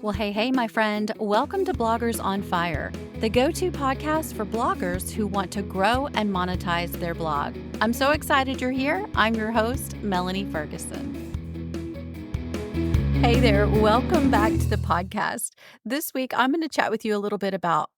Well, hey, my friend. Welcome to Bloggers on Fire, the go-to podcast for bloggers who want to grow and monetize their blog. I'm so excited you're here. I'm your host, Melanie Ferguson. Hey there. Welcome back to the podcast. This week, I'm going to chat with you a little bit about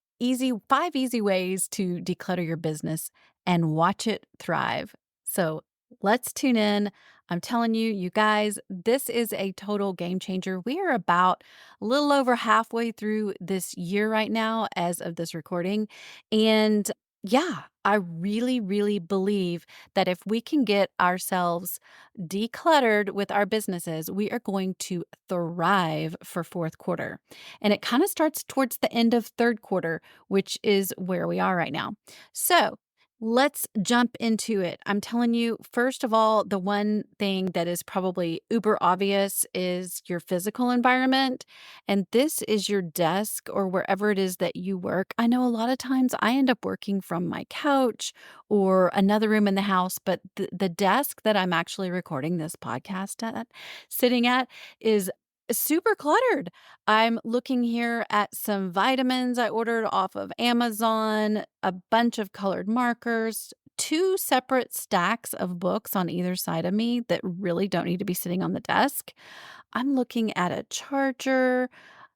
five easy ways to declutter your business and watch it thrive. So let's tune in. I'm telling you, you guys, this is a total game changer. We are about a little over halfway through this year right now as of this recording. And yeah, I really believe that if we can get ourselves decluttered with our businesses, we are going to thrive for fourth quarter. And it kind of starts towards the end of third quarter, which is where we are right now. So let's jump into it. I'm telling you, first of all, the one thing that is probably uber obvious is your physical environment. And this is your desk or wherever it is that you work. I know a lot of times I end up working from my couch or another room in the house, but the desk that I'm actually recording this podcast sitting at, is super cluttered. I'm looking here at some vitamins I ordered off of Amazon, a bunch of colored markers, two separate stacks of books on either side of me that really don't need to be sitting on the desk. I'm looking at a charger,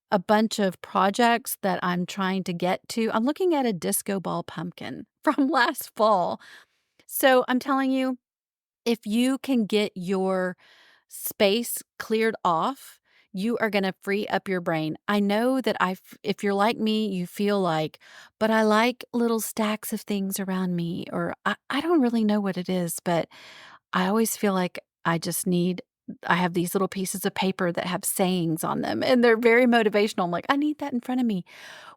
a bunch of projects that I'm trying to get to. I'm looking at a disco ball pumpkin from last fall. So I'm telling you, if you can get your space cleared off, you are going to free up your brain. I know that if you're like me, you feel like, but I like little stacks of things around me, or I don't really know what it is, but I always feel like I have these little pieces of paper that have sayings on them and they're very motivational. I'm like, I need that in front of me.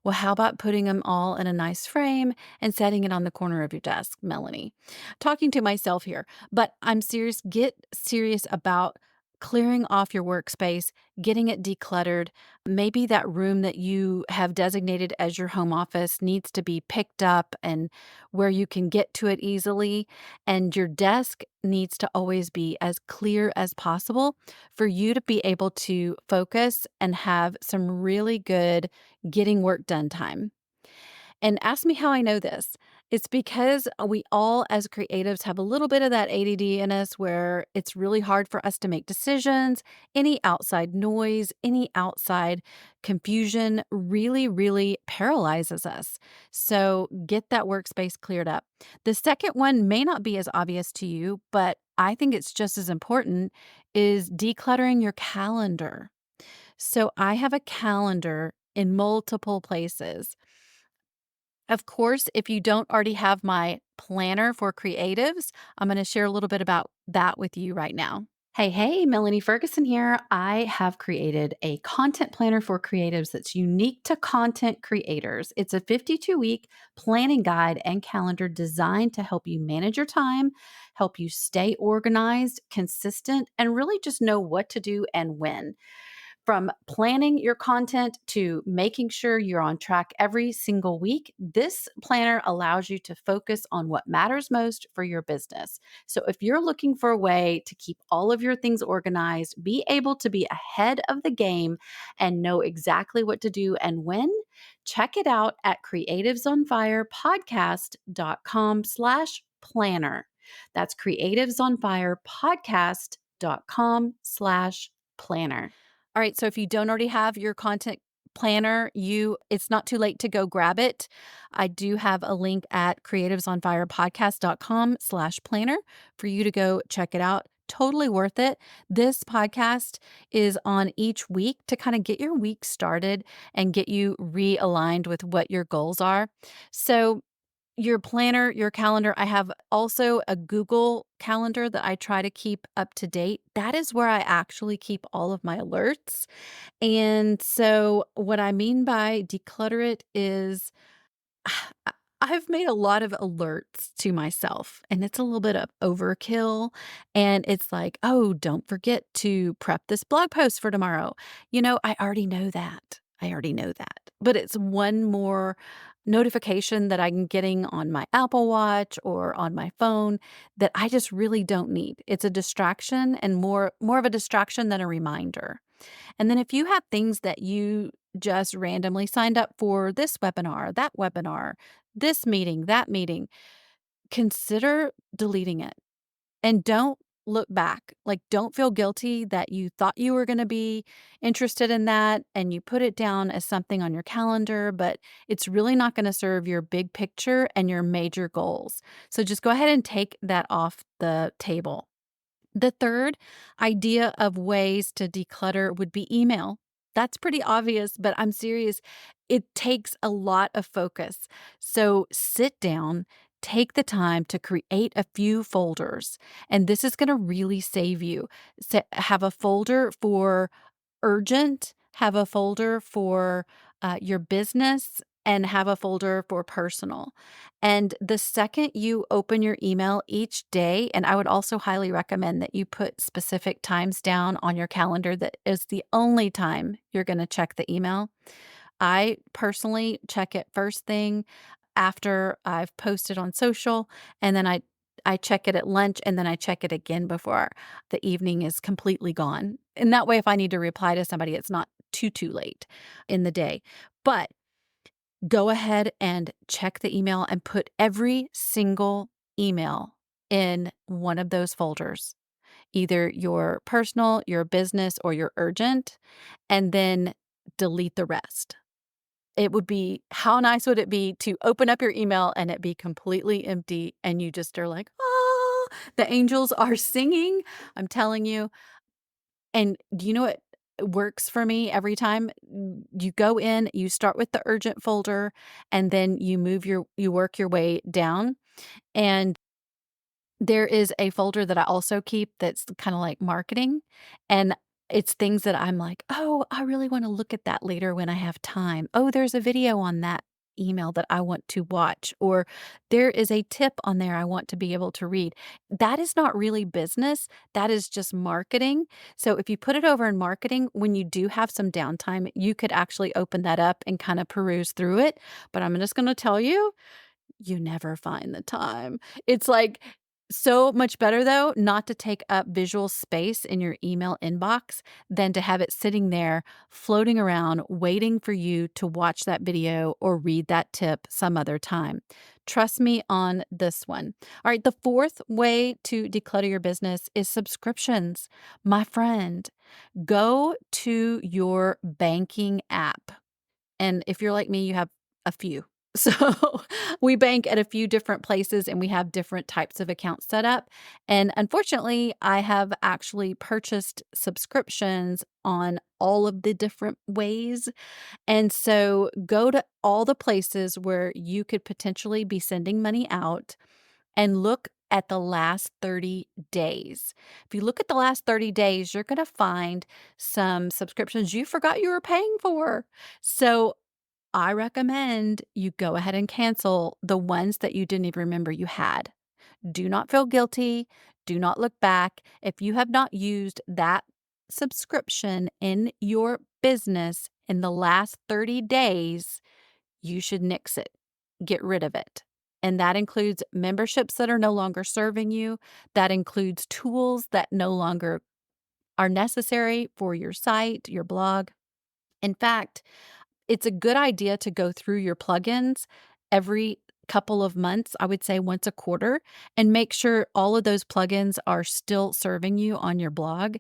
Well, how about putting them all in a nice frame and setting it on the corner of your desk, Melanie? Talking to myself here, but I'm serious. Get serious about clearing off your workspace, getting it decluttered. Maybe that room that you have designated as your home office needs to be picked up and where you can get to it easily. And your desk needs to always be as clear as possible for you to be able to focus and have some really good getting work done time. And ask me how I know this. It's because we all, as creatives, have a little bit of that ADD in us where it's really hard for us to make decisions. Any outside noise, any outside confusion really paralyzes us. So get that workspace cleared up. The second one may not be as obvious to you, but I think it's just as important, is decluttering your calendar. So I have a calendar in multiple places. Of course, if you don't already have my planner for creatives, I'm going to share a little bit about that with you right now. Hey, Melanie Ferguson here. I have created a content planner for creatives that's unique to content creators. It's a 52-week planning guide and calendar designed to help you manage your time, help you stay organized, consistent, and really just know what to do and when. From planning your content to making sure you're on track every single week, this planner allows you to focus on what matters most for your business. So, if you're looking for a way to keep all of your things organized, be able to be ahead of the game, and know exactly what to do and when, check it out at creativesonfirepodcast.com/planner. That's creativesonfirepodcast.com/planner. All right, so if you don't already have your content planner, it's not too late to go grab it. I do have a link at creativesonfirepodcast.com/planner for you to go check it out. Totally worth it. This podcast is on each week to kind of get your week started and get you realigned with what your goals are. So your planner, your calendar. I have also a Google Calendar that I try to keep up to date. That is where I actually keep all of my alerts. And so, what I mean by declutter it is I've made a lot of alerts to myself, and it's a little bit of overkill. And it's like, oh, don't forget to prep this blog post for tomorrow. I already know that. But it's one more notification that I'm getting on my Apple Watch or on my phone that I just really don't need. It's a distraction and more of a distraction than a reminder. And then if you have things that you just randomly signed up for, this webinar, this meeting, that meeting, consider deleting it. And don't look back. Like, don't feel guilty that you thought you were gonna be interested in that and you put it down as something on your calendar, but it's really not gonna serve your big picture and your major goals. So just go ahead and take that off the table. The third idea of ways to declutter would be email. That's pretty obvious, but I'm serious. It takes a lot of focus. So sit down, take the time to create a few folders, and this is going to really save you. Have a folder for urgent, have a folder for your business, and have a folder for personal. And the second you open your email each day, and I would also highly recommend that you put specific times down on your calendar that is the only time you're going to check the email. I personally check it first thing after I've posted on social, and then I check it at lunch, and then I check it again before the evening is completely gone. And that way, if I need to reply to somebody, it's not too late in the day. But go ahead and check the email and put every single email in one of those folders, either your personal, your business, or your urgent, and then delete the rest. It would be how nice would it be to open up your email and it be completely empty and you just are like, "Oh, the angels are singing." I'm telling you. And do you know what works for me every time? You go in, you start with the urgent folder, and then you work your way down. And there is a folder that I also keep that's kinda like marketing, and it's things that I'm like, "Oh, I really wanna look at that later when I have time. Oh, there's a video on that email that I want to watch," or there is a tip on there I want to be able to read. That is not really business, that is just marketing. So if you put it over in marketing, when you do have some downtime, you could actually open that up and kinda peruse through it, but I'm just gonna tell you, you never find the time. It's like so much better though not to take up visual space in your email inbox than to have it sitting there floating around waiting for you to watch that video or read that tip some other time. Trust me on this one. All right, the fourth way to declutter your business is subscriptions. My friend, go to your banking app. And if you're like me, you have a few. So we bank at a few different places and we have different types of accounts set up. And unfortunately, I have actually purchased subscriptions on all of the different ways. And so go to all the places where you could potentially be sending money out and look at the last 30 days. If you look at the last 30 days, you're going to find some subscriptions you forgot you were paying for. So I recommend you go ahead and cancel the ones that you didn't even remember you had. Do not feel guilty. Do not look back. If you have not used that subscription in your business in the last 30 days, you should nix it. Get rid of it. And that includes memberships that are no longer serving you. That includes tools that no longer are necessary for your site, your blog. In fact, it's a good idea to go through your plugins every couple of months, I would say once a quarter, and make sure all of those plugins are still serving you on your blog.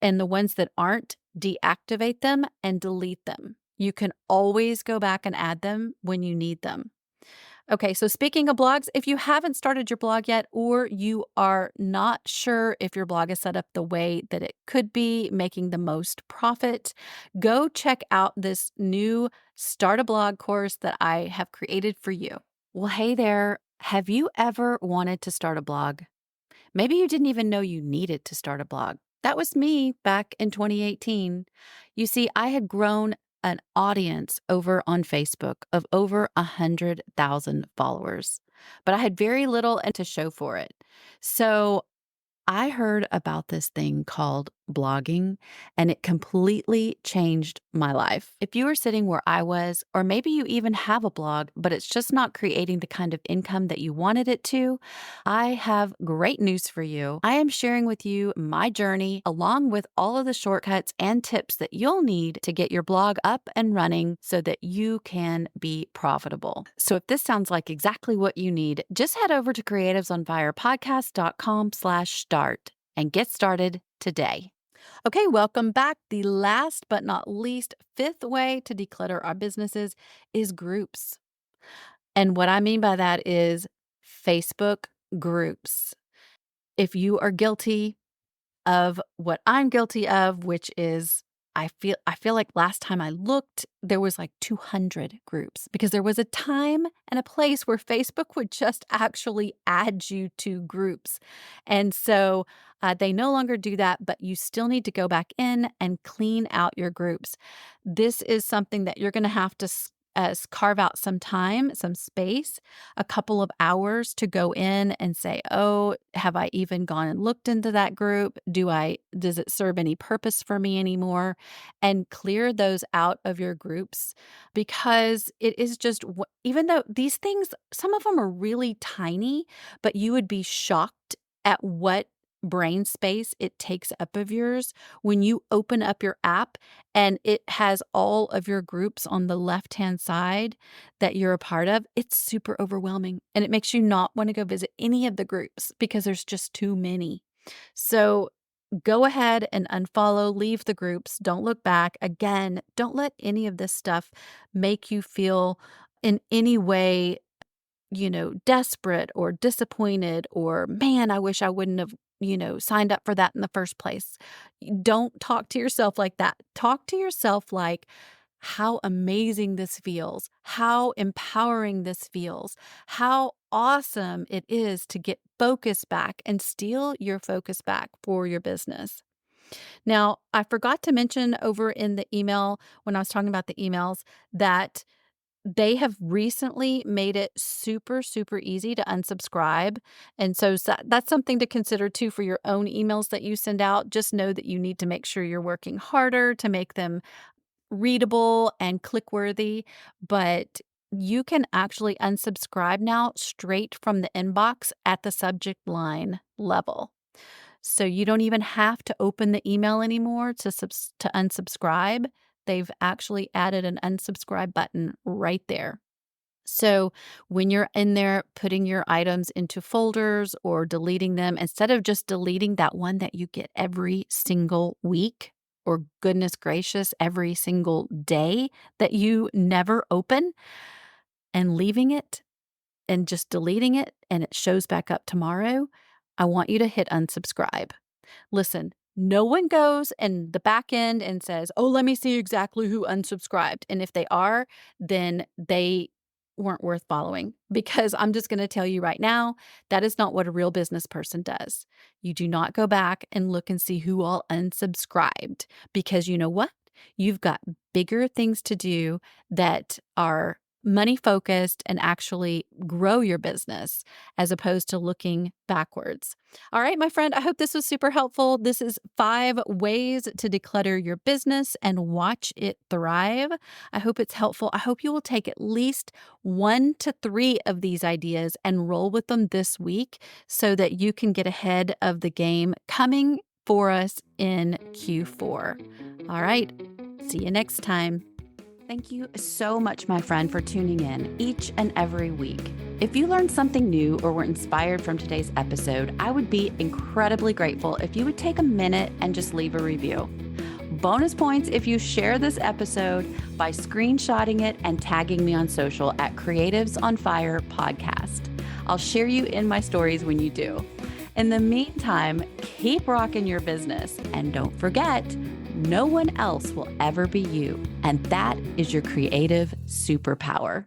And the ones that aren't, deactivate them and delete them. You can always go back and add them when you need them. Okay, so speaking of blogs, if you haven't started your blog yet, or you are not sure if your blog is set up the way that it could be, making the most profit, go check out this new Start a Blog course that I have created for you. Well, hey there. Have you ever wanted to start a blog? Maybe you didn't even know you needed to start a blog. That was me back in 2018. You see, I had grown an audience over on Facebook of over 100,000 followers, but I had very little to show for it. So I heard about this thing called blogging, and it completely changed my life. If you are sitting where I was, or maybe you even have a blog, but it's just not creating the kind of income that you wanted it to, I have great news for you. I am sharing with you my journey along with all of the shortcuts and tips that you'll need to get your blog up and running so that you can be profitable. So if this sounds like exactly what you need, just head over to creativesonfirepodcast.com/start and get started today. Okay, welcome back. The last but not least, fifth way to declutter our businesses is groups. And what I mean by that is Facebook groups. If you are guilty of what I'm guilty of, which is I feel like last time I looked, there was like 200 groups because there was a time and a place where Facebook would just actually add you to groups. And so they no longer do that, but you still need to go back in and clean out your groups. This is something that you're going to have to carve out some time, some space, a couple of hours to go in and say, oh, have I even gone and looked into that group? Does it serve any purpose for me anymore? And clear those out of your groups because it is just, even though these things, some of them are really tiny, but you would be shocked at what brain space it takes up of yours when you open up your app and it has all of your groups on the left-hand side that you're a part of. It's super overwhelming and it makes you not want to go visit any of the groups because there's just too many. So go ahead and unfollow, leave the groups. Don't look back. Again, don't let any of this stuff make you feel in any way desperate or disappointed or, man, I wish I wouldn't have, signed up for that in the first place. Don't talk to yourself like that. Talk to yourself like, how amazing this feels, how empowering this feels, how awesome it is to get focus back and steal your focus back for your business. Now, I forgot to mention over in the email when I was talking about the emails that they have recently made it super, super easy to unsubscribe. And so that's something to consider too for your own emails that you send out. Just know that you need to make sure you're working harder to make them readable and click-worthy. But you can actually unsubscribe now straight from the inbox at the subject line level. So you don't even have to open the email anymore to unsubscribe. They've actually added an unsubscribe button right there. So when you're in there putting your items into folders or deleting them, instead of just deleting that one that you get every single week, or goodness gracious, every single day that you never open, and leaving it and just deleting it and it shows back up tomorrow, I want you to hit unsubscribe. Listen, no one goes in the back end and says, oh, let me see exactly who unsubscribed. And if they are, then they weren't worth following, because I'm just going to tell you right now, that is not what a real business person does. You do not go back and look and see who all unsubscribed, because you know what? You've got bigger things to do that are money focused and actually grow your business as opposed to looking backwards. All right, my friend, I hope this was super helpful. This is 5 ways to declutter your business and watch it thrive. I hope it's helpful. I hope you will take at least 1 to 3 of these ideas and roll with them this week so that you can get ahead of the game coming for us in Q4. All right, see you next time. Thank you so much, my friend, for tuning in each and every week. If you learned something new or were inspired from today's episode, I would be incredibly grateful if you would take a minute and just leave a review. Bonus points if you share this episode by screenshotting it and tagging me on social at Creatives on Fire Podcast. I'll share you in my stories when you do. In the meantime, keep rocking your business and don't forget, no one else will ever be you. And that is your creative superpower.